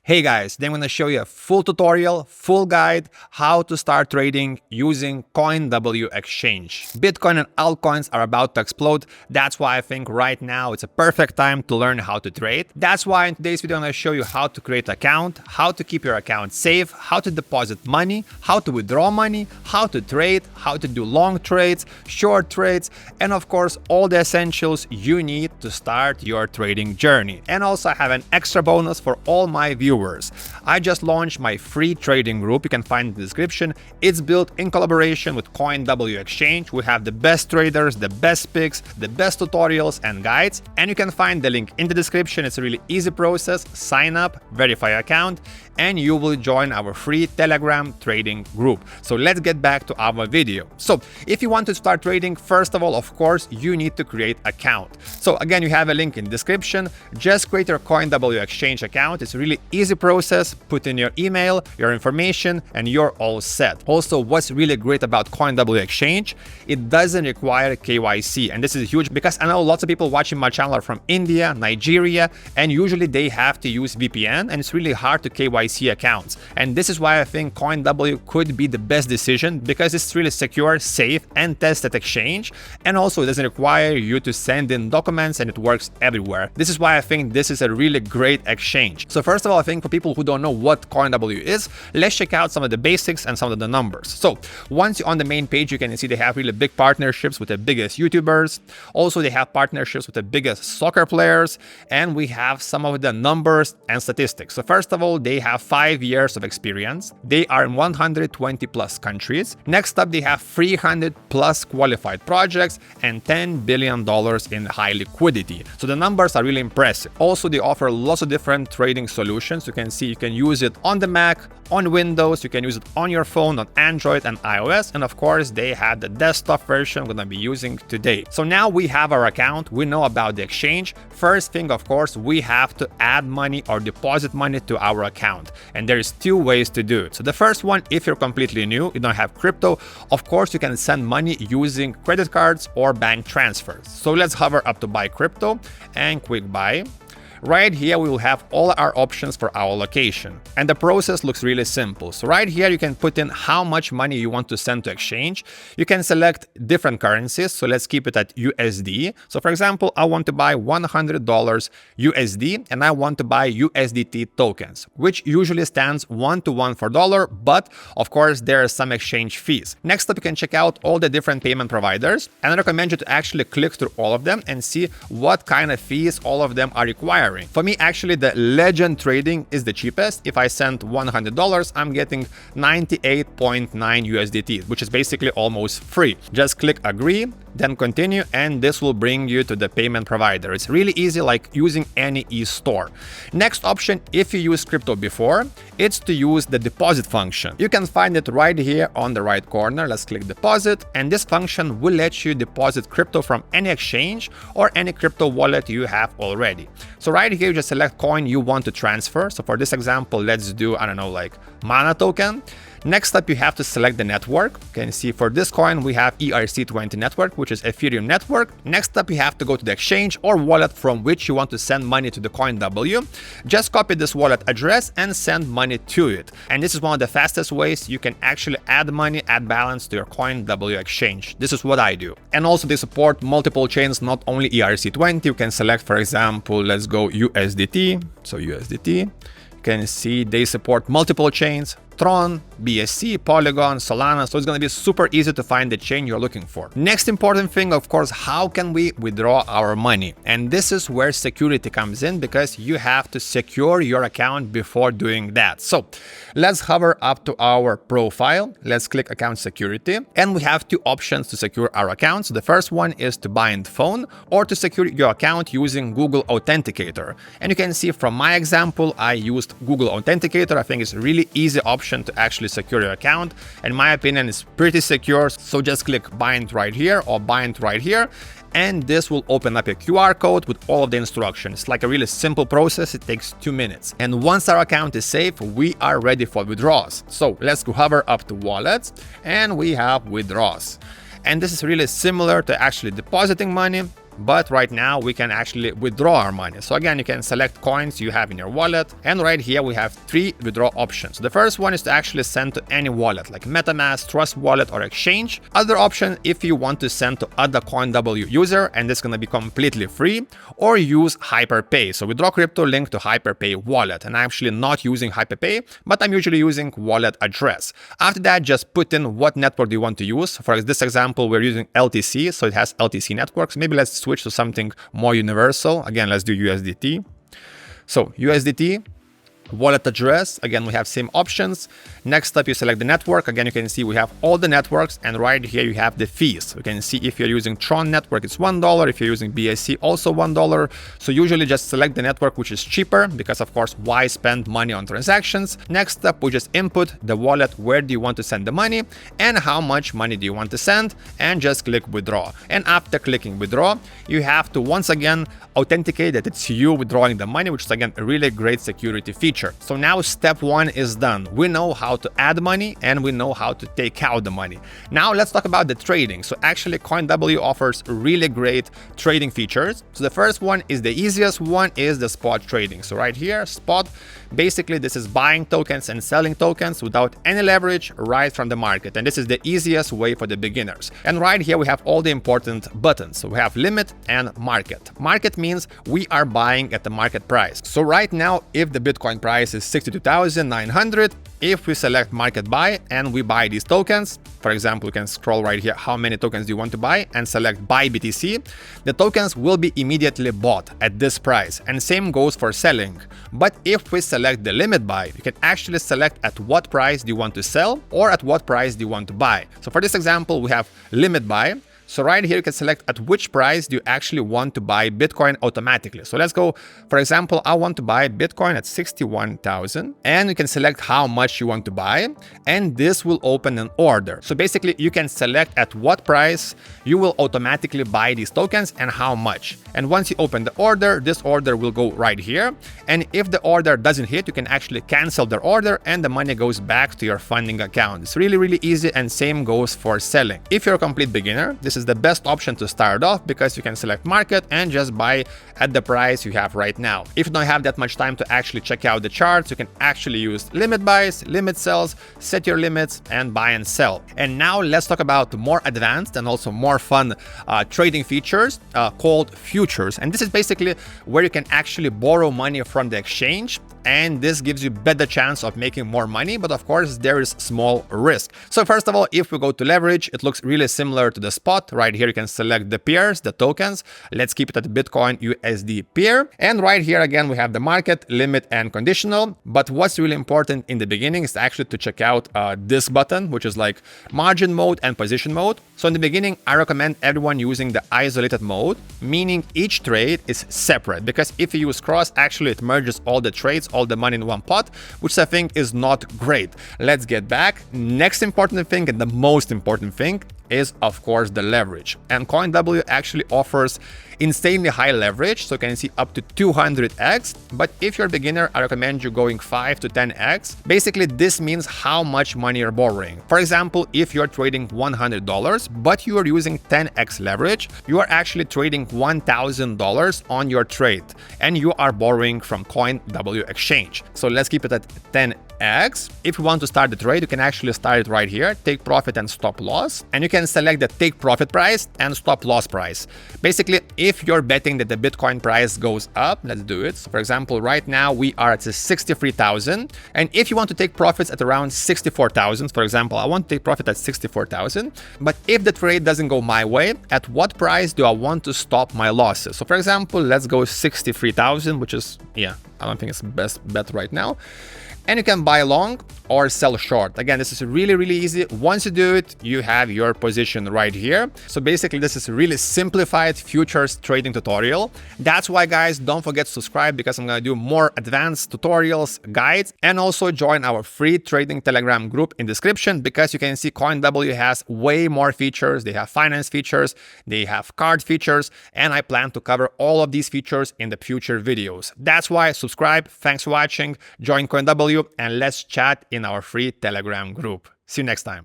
Hey guys, today I'm going to show you a full tutorial, full guide, how to start trading using CoinW Exchange. Bitcoin and altcoins are about to explode. That's why I think right now it's a perfect time to learn how to trade. That's why in today's video I'm going to show you how to create an account, how to keep your account safe, how to deposit money, how to withdraw money, how to trade, how to do long trades, short trades, and of course all the essentials you need to start your trading journey. And also I have an extra bonus for all my viewers. I just launched my free trading group. You can find it in the description. It's built in collaboration with CoinW Exchange. We have the best traders, the best picks, the best tutorials and guides, and you can find the link in the description. It's a really easy process. Sign up, verify your account, and you will join our free Telegram trading group. So let's get back to our video. So if you want to start trading, first of all, of course, you need to create an account. So again, you have a link in the description. Just create your CoinW Exchange account. It's a really easy process. Put in your email, your information, and you're all set. Also, what's really great about CoinW Exchange, it doesn't require KYC. And this is huge because I know lots of people watching my channel are from India, Nigeria, and usually they have to use VPN, and it's really hard to KYC accounts. And this is why I think CoinW could be the best decision, because it's really secure, safe, and tested exchange. And also it doesn't require you to send in documents, and it works everywhere. This is why I think this is a really great exchange. So first of all, I think for people who don't know what CoinW is, let's check out some of the basics and some of the numbers. So once you're on the main page, you can see they have really big partnerships with the biggest YouTubers. Also, they have partnerships with the biggest soccer players, and we have some of the numbers and statistics. So first of all, they have 5 years of experience. They are in 120 plus countries. Next up, they have 300 plus qualified projects and $10 billion in high liquidity. So the numbers are really impressive. Also, they offer lots of different trading solutions. You can see you can use it on the Mac, on Windows, you can use it on your phone, on Android and iOS, and of course they have the desktop version we're going to be using today. So now we have our account, we know about the exchange. First thing, of course, we have to add money or deposit money to our account, and there is 2 ways to do it. So the first one, if you're completely new, you don't have crypto, of course you can send money using credit cards or bank transfers. So let's hover up to buy crypto and quick buy. Right here, we will have all our options for our location. And the process looks really simple. So right here, you can put in how much money you want to send to exchange. You can select different currencies. So let's keep it at USD. So for example, I want to buy $100 USD and I want to buy USDT tokens, which usually stands 1 to 1 for dollar. But of course, there are some exchange fees. Next up, you can check out all the different payment providers. And I recommend you to actually click through all of them and see what kind of fees all of them are requiring. For me, actually, the Legend Trading is the cheapest. If I send $100, I'm getting 98.9 USDT, which is basically almost free. Just click agree, then continue, and this will bring you to the payment provider. It's really easy, like using any e-store. Next option, if you use crypto before, it's to use the deposit function. You can find it right here on the right corner. Let's click deposit, and this function will let you deposit crypto from any exchange or any crypto wallet you have already. So right here, you just select coin you want to transfer. So for this example, let's do, I don't know, like Mana token. Next up, you have to select the network. You can see for this coin, we have ERC20 network, which is Ethereum network. Next up, you have to go to the exchange or wallet from which you want to send money to the CoinW. Just copy this wallet address and send money to it. And this is one of the fastest ways you can actually add money, add balance to your CoinW exchange. This is what I do. And also they support multiple chains, not only ERC20. You can select, for example, let's go USDT. So USDT. You can see they support multiple chains. Tron, BSC, Polygon, Solana, so it's going to be super easy to find the chain you're looking for. Next important thing, of course, how can we withdraw our money? And this is where security comes in, because you have to secure your account before doing that. So let's hover up to our profile. Let's click account security, and we have 2 options to secure our accounts. The first one is to bind phone or to secure your account using Google Authenticator. And you can see from my example, I used Google Authenticator. I think it's a really easy option to actually secure your account. In my opinion, it's pretty secure. So just click bind right here or bind right here, and this will open up a QR code with all of the instructions. It's like a really simple process. It takes 2 minutes. And once our account is safe, we are ready for withdrawals. So let's go hover up to wallets, and we have withdrawals. And this is really similar to actually depositing money. but right now we can actually withdraw our money. So again, you can select coins you have in your wallet, and right here we have 3 withdraw options. The first one is to actually send to any wallet like MetaMask, Trust Wallet, or Exchange. Other option, if you want to send to other CoinW user, and this is going to be completely free, or use Hyperpay. So withdraw crypto link to Hyperpay wallet, and I'm actually not using Hyperpay, but I'm usually using wallet address. After that, just put in what network do you want to use. For this example, we're using LTC, so it has LTC networks. Maybe let's switch to something more universal. Again, let's do USDT. So USDT, wallet address, again, we have same options. Next up, you select the network. Again, you can see we have all the networks, and right here you have the fees. You can see if you're using Tron network, it's $1. If you're using BSC, also $1. So usually just select the network which is cheaper, because of course, why spend money on transactions? Next up, we just input the wallet, where do you want to send the money, and how much money do you want to send, and just click withdraw. And after clicking withdraw, you have to once again authenticate that it's you withdrawing the money, which is again a really great security feature. So now step 1 is done. We know how to add money and we know how to take out the money. Now let's talk about the trading. So actually CoinW offers really great trading features. So the first one is the easiest one, is the spot trading. So right here, spot, basically this is buying tokens and selling tokens without any leverage right from the market. And this is the easiest way for the beginners. And right here we have all the important buttons. So we have limit and market. Market means we are buying at the market price. So right now, if the Bitcoin price is 62,900, if we select market buy and we buy these tokens, for example, you can scroll right here, how many tokens do you want to buy, and select buy BTC, the tokens will be immediately bought at this price, and same goes for selling. But if we select the limit buy, you can actually select at what price do you want to sell or at what price do you want to buy. So for this example, we have limit buy. So right here, you can select at which price do you actually want to buy Bitcoin automatically. So let's go, for example, I want to buy Bitcoin at 61,000, and you can select how much you want to buy, and this will open an order. So basically, you can select at what price you will automatically buy these tokens and how much. And once you open the order, this order will go right here. And if the order doesn't hit, you can actually cancel the order and the money goes back to your funding account. It's really, really easy, and same goes for selling. If you're a complete beginner, this is the best option to start off, because you can select market and just buy at the price you have right now. If you don't have that much time to actually check out the charts, you can actually use limit buys, limit sells, set your limits, and buy and sell. And now let's talk about more advanced and also more fun trading features called futures. And this is basically where you can actually borrow money from the exchange, and this gives you better chance of making more money, but of course there is small risk. So first of all, if we go to leverage, it looks really similar to the spot. Right here you can select the pairs, the tokens. Let's keep it at the Bitcoin USD pair. And right here again we have the market, limit, and conditional. But what's really important in the beginning is actually to check out this button, which is like margin mode and position mode. So in the beginning, I recommend everyone using the isolated mode, meaning each trade is separate, because if you use cross, actually it merges all the trades, all the money in one pot, which I think is not great. Let's get back. Next important thing, and the most important thing, is of course the leverage. And CoinW actually offers insanely high leverage, so you can see up to 200x. But if you're a beginner, I recommend you going 5 to 10x. Basically, this means how much money you're borrowing. For example, if you're trading $100, but you are using 10x leverage, you are actually trading $1,000 on your trade, and you are borrowing from CoinW exchange. So let's keep it at 10x. If you want to start the trade, you can actually start it right here, take profit and stop loss, and you can select the take profit price and stop loss price. Basically, if you're betting that the Bitcoin price goes up, let's do it. So for example, right now we are at 63,000, and if you want to take profits at around 64,000, for example, I want to take profit at 64,000, but if the trade doesn't go my way, at what price do I want to stop my losses? So for example, let's go 63,000, which is, yeah, I don't think it's the best bet right now. And you can buy long or sell short. Again, this is really, really easy. Once you do it, you have your position right here. So basically, this is a really simplified futures trading tutorial. That's why, guys, don't forget to subscribe, because I'm going to do more advanced tutorials, guides, and also join our free trading Telegram group in description, because you can see CoinW has way more features. They have finance features, they have card features, and I plan to cover all of these features in the future videos. That's why subscribe. Thanks for watching. Join CoinW, and let's chat in our free Telegram group. See you next time.